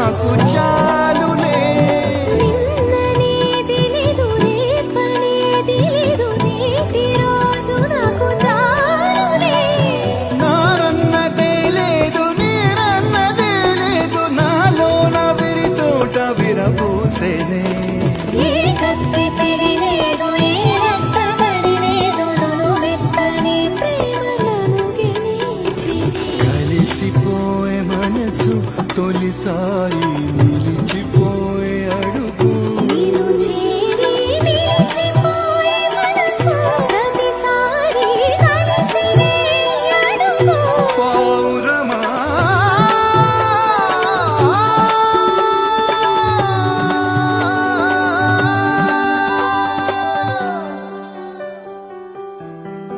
నాకు చాలులే. నారన్నదే లేదు నీరన్నదే లేదు నాలోన విరితోట విరబూసేనే. కలిసిపోయే మనసు తొలిసారి